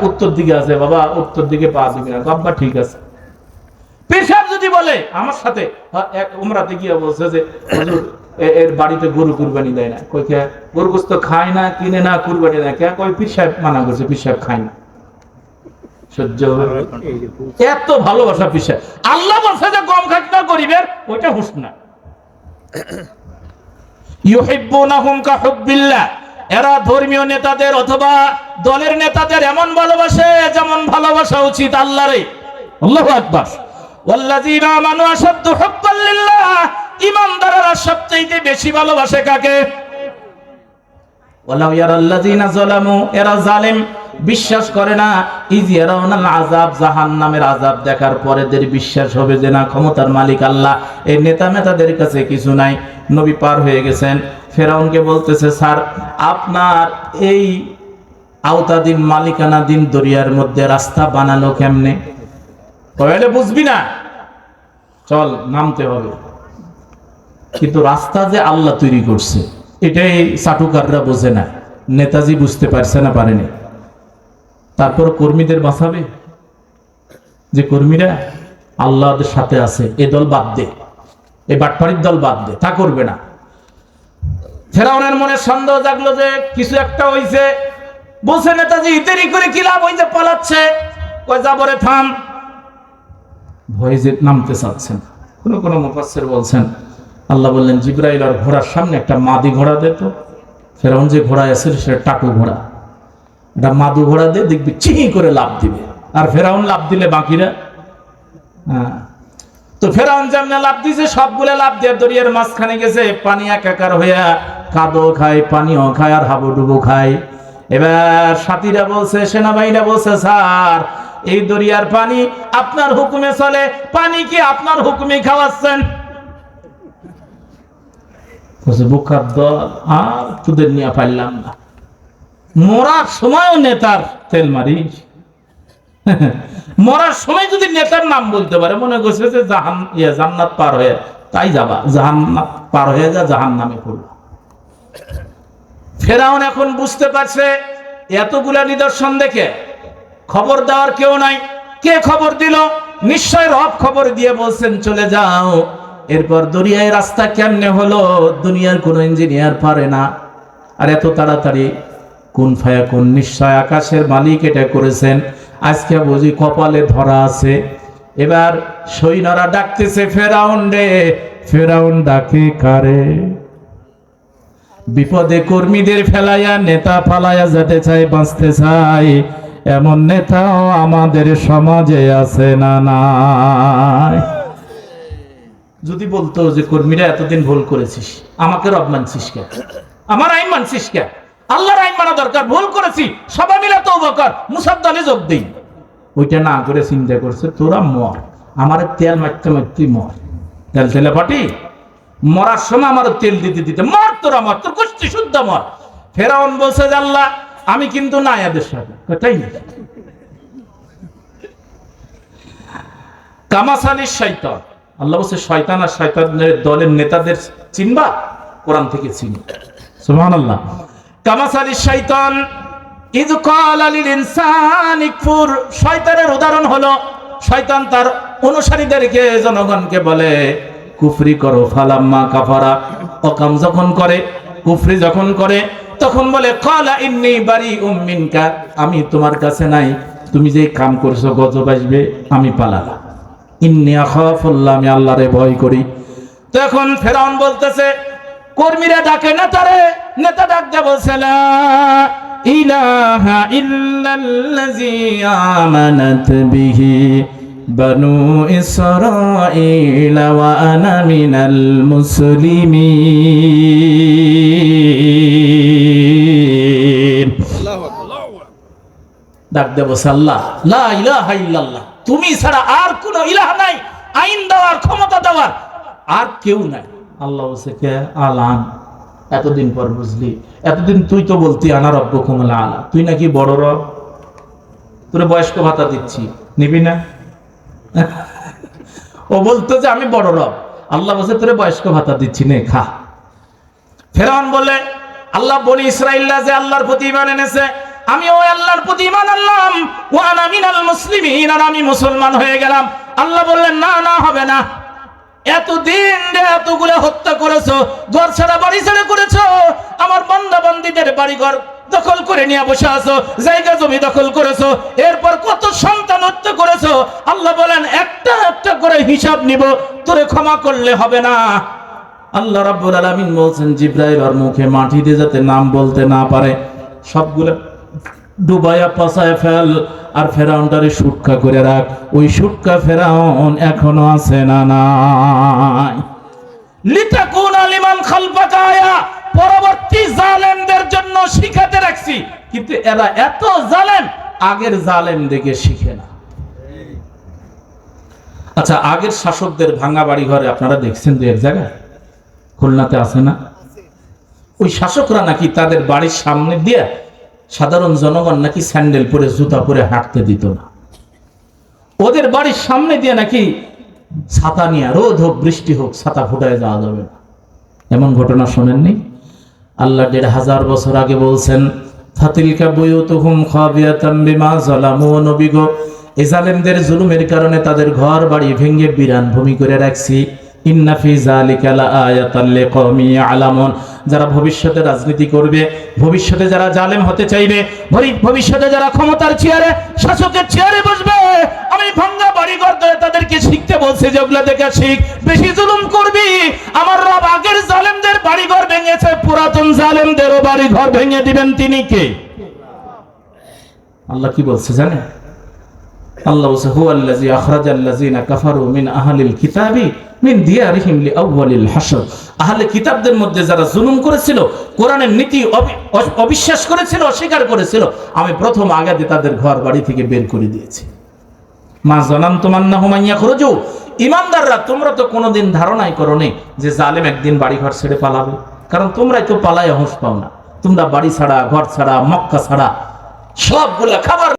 উত্তর দিকে আছে, বাবা উত্তর দিকে পা দিবি না, বাবা ঠিক আছে। পীর সাহেব যদি বলে আমার সাথে উমরাতে গিয়ে বলছে যে এর বাড়িতে গরু কুরবানি দেয় না, কই কে গরু গোস্ত খায় না, কিনে না, কুরবানি দেয় কে? কই পীর সাহেব মানা করছে, পীর সাহেব খায় না। সহ্য এত ভালোবাসা পীর সাহেব। আল্লাহ বলছে যে গম খাস না গরিবের, ওইটা হুঁস না। ইউহিব্বুনাহুম কাহুব্বিল্লাহ, এরা ধর্মীয় নেতাদের অথবা দলের নেতাদের এমন ভালোবাসে যেমন ভালোবাসা উচিত আল্লাহরে। আল্লাহু আকবার। ওয়াল্লাযীনা আমানু আশাদ্দু হুব্বান লিল্লাহ, ঈমানদাররা সবচেয়ে বেশি ভালোবাসে কাকে? ওয়ালাউ ইয়ারাল্লাযীনা যালামু, এরা জালেম, বিশ্বাস করে না। ইয ইয়ারাউনাল আযাব, জাহান্নামের আযাব দেখার পরে এদের বিশ্বাস হবে যে না ক্ষমতার মালিক আল্লাহ, এই নেতা মেতাদের কাছে কিছু নাই। নবী পার হয়ে গেছেন। ফেরাউনকে বলতেছে স্যার আপনার এই আওতাদিন মালিকানাধীন দরিয়ার মধ্যে রাস্তা বানালো কেমনে? কইলে বুঝবি না, চল নামতে হবে। কিন্তু রাস্তা যে আল্লাহ তৈরি করছে এটাই চাটুকাররা বোঝে না। নেতাজি বুঝতে পারছে না, পারেনি। তারপর কর্মীদের বাঁচাবে, যে কর্মীরা আল্লাহর সাথে আছে, এ দল বাদ দে, এই বাটপাড়ির দল বাদ দে, তা করবে না। ফেরাউনের মনে সন্দেহ জাগলো যে কিছু একটা হইছে। বলছে নেতাজি দেরি করে কি লাভ, ওই যে পালাচ্ছে। কই যাবরে থাম, ভয়ে যে নামতে চাচ্ছেন। কোন কোন মুফাসসির বলছেন আল্লাহ বললেন জিবরাইল আর ঘোড়ার সামনে একটা মাদি ঘোড়া দে তো। ফেরাউন যে ঘোড়া আছে সেটা টাকু ঘোড়া, এটা মাদু ঘোড়া দিয়ে দেখবি চিহি করে লাভ দিবে। আর ফেরাউন লাভ দিলে বাকিরা তো ফেরাউন যেমন লাভ দিয়েছে সবগুলো লাভ দিয়ে দরিয়ার মাঝখানে গেছে, পানি একাকার হইয়া কাদো খায়, পানিও খায়, আর হাবুডুবু খায়। এবার সাথীরা বলছে, সেনাবাহিনীরা বলছে, স্যার এই দরিয়ার পানি আপনার হুকুমে চলে, পানি কি আপনার হুকুমে খাওয়াচ্ছেন? বোকার দল, আর তোদের নিয়ে পারলাম না। মরার সময়ও নেতার তেল মারিস। মরার সময় যদি নেতার নাম বলতে পারে, মনে করছে যে জান্নাত পার হয়ে তাই যাবা, জাহান্নাত পার হয়ে যা জাহান্নামে পড়বা। ফেরাউন এখন বুঝতে পারছে এতগুলা নিদর্শন দেখে খবর দেওয়ার কেউ নাই। কে খবর দিল? নিশ্চয় রব খবর দিয়ে বলছেন চলে যাও। এরপর দরিয়ায় রাস্তা কেমনে হলো দুনিয়ার কোন ইঞ্জিনিয়ার পারে না। আর এত তাড়াতাড়ি কোন ফায়া কোন, নিশ্চয় আকাশের মালিক এটা করেছেন। আজকে বুঝি কপালে ধরা আছে। এবার সৈন্যরা ডাকতেছে, ফেরাউন রে। ফেরাউন ডাকে কারে? বিপদে কর্মীদের ফেলাইয়া নেতা পালাইয়া যেতে চাই, বাঁচতে চাই, এমন নেতাও আমাদের সমাজে আছে না নাই? যদি বলতো যে কর্মীরা এতদিন ভুল করেছিস, আমাকে রব মানছিস কে? আমার আইন মানছিস কে? আল্লাহর আইন মানা দরকার। ভুল করেছি, সবাই মিলে তওবা কর, মুসার দলে যোগ দেই। ওইটা না করে চিন্তা করছে তোরা মর, আমার তেল মারতে মারতে মর। তেল তেলে পাটি মরার সময় আমার তেল দিতে দিতে মর, তোরা মর, তোর কুষ্টি শুদ্ধ মর। ফেরাউন বলছে যে আল্লাহ আমি কিন্তু না এদের সাথে, তাই না? কামাসালিস শয়তান, আল্লাহ বলছে শয়তান আর শয়তানের দলের নেতাদের চিনবা? কোরআন থেকে চিনি। সুবহানাল্লাহ। কামাসালিস শয়তান ইয ক্বালা লিল ইনসানি কুফর। শয়তানের উদাহরণ হলো শয়তান তার অনুসারীদেরকে, জনগণকে বলে কুফরি করো। ফালাম্মা কাফারা, অকাম যখন করে, কুফরি যখন করে, তখন বলে ক্বালা ইন্নী বারিউম মিনকা, আমি তোমার কাছে নাই, তুমি যে কাম করছো গজব আসবে, আমি পালালাম। ইন্নী আখাফুল্লাহ, আমি আল্লাহরে ভয় করি। তখন ফেরাউন বলতেছে, কর্মীরা ডাকে নেতারে, নেতা ডাক দিয়ে বলছে লা ইলাহা ইল্লাল্লাযী আমানাত বিহি বানু ইসরাঈল ওয়া আনা মিনাল মুসলিমিন। ডাক দিয়ে বলছে আল্লাহ লা ইলাহা ইল্লাল্লাহ, তুমি ছাড়া আর কোন ইলাহ নাই, আইন দেওয়ার ক্ষমতা দেওয়ার আর কেউ নাই। আল্লাহ বলছে কে? আলান। এতদিন পর বুঝলি? এতদিন তুই তো বলতি আনা রব্বুকুমুল আলা, তুই নাকি বড় রব, তোরে বয়স্ক ভাতা দিচ্ছি, নিবি না? ও বলতো যে আমি বড় রব, আল্লাহ বলছে তোরে বয়স্ক ভাতা দিচ্ছি, নে খা। ফেরাউন বলে আল্লাহ বনি ইসরাঈলরা যে আল্লাহর প্রতি ঈমান এনেছে, আমি ওই আল্লাহর প্রতি ঈমান আনলাম, ওয়া আনা মিনাল মুসলিমিন, আর আমি মুসলমান হয়ে গেলাম। আল্লাহ বললেন না, না হবে না। এতদিন এতগুলো হত্যা করেছো, ঘর ছাড়া বাড়ি ছেড়ে করেছো, আমার বান্দা বান্দীদের বাড়ি ঘর দখল করে নিয়ে বসে আছো, জায়গা জমি দখল করেছো, এরপর কত সন্তান হত্যা করেছো। আল্লাহ বলেন একটা একটা করে হিসাব নিব, তোরে ক্ষমা করলে হবে না। আল্লাহ রাব্বুল আলামিন বলছেন জিবরাইল ওর মুখে মাটি দিয়ে যাতে নাম বলতে না পারে, সবগুলো ডুবাইয়া পাছায় ফেল, আর ফেরাউনটারে সুটকা করে রাখ। ওই সুটকা ফেরাউন এখনো আছে না নাই? লিতাকুনা লিমান খালফাকা আয়া, পরবর্তী জালেমদের জন্য শিখাতে রাখছি। কিন্তু এরা এত জালেম, আগের জালেম দেখে শিখে না। আচ্ছা, আগের শাসকদের ভাঙা বাড়ি ঘরে আপনারা দেখছেন দু এক জায়গায়, খুলনাতে আছে না? ওই শাসকরা নাকি তাদের বাড়ির সামনে দিয়ে সাধারণ জনগণ নাকি স্যান্ডেল পরে জুতা পরে হাঁটতে দিত না। ওদের বাড়ির সামনে দিয়ে নাকি ছাতা নিয়ে, রোদ হোক বৃষ্টি হোক, ছাতা ফুটায় যাওয়া যাবে না। এমন ঘটনা শোনেননি? আল্লাহ ১৫০০ বছর আগে বলছেন ফাতিলকা বুয়ুতুহুম খাবিয়াতাম বিমা যালামু, নবী গো, এই জালেমদের জুলুমের কারণে তাদের ঘর বাড়ি ভেঙে বিরান ভূমি করে রাখছি। ইন্না ফি যালিকা লাআয়াতাল লিকাওমি ইয়ালামুন। যারা ভবিষ্যতে রাজনীতি করবে, ভবিষ্যতে যারা জালেম হতে চাইবে, ভবিষ্যতে যারা ক্ষমতার চেয়ারে, শাসকের চেয়ারে বসবে, আমি ভাঙা বাড়িঘর ধরে তাদেরকে শিখতে বলছে যে ওগুলা দেখে শিখ, বেশি জুলুম করবি। আমার রব আগের জালেমদের বাড়িঘর ভেঙেছে, পুরাতন জালেমদেরও বাড়িঘর ভেঙে দিবেন। তিনি কে? আল্লাহ কি বলছে জানেন? আল্লাহ বলছে হুয়াল্লাযী আখরাজাল্লাযীনা কাফারু মিন আহলিল কিতাবি মিন দিয়ারিহিম লিআউয়ালিল হাসর। আহলে কিতাবদের মধ্যে যারা জুলুম করেছিল, কোরআনের নীতি অবিশ্বাস করেছিল, অস্বীকার করেছিল, আমি প্রথম আগাতে তাদের ঘর বাড়ি থেকে বের করে দিয়েছি। মা জানানতুম আন্নাহুম ইয়াখরুজু, ঈমানদাররা তোমরা তো কোনোদিন ধারণাই করোনি যে জালেম একদিন বাড়ি ঘর ছেড়ে পালাবে, কারণ তোমরাই তো পালায় হুঁশ পাও না। তোমরা বাড়ি ছাড়া, ঘর ছাড়া, মক্কা ছাড়া, সবগুলা খাবার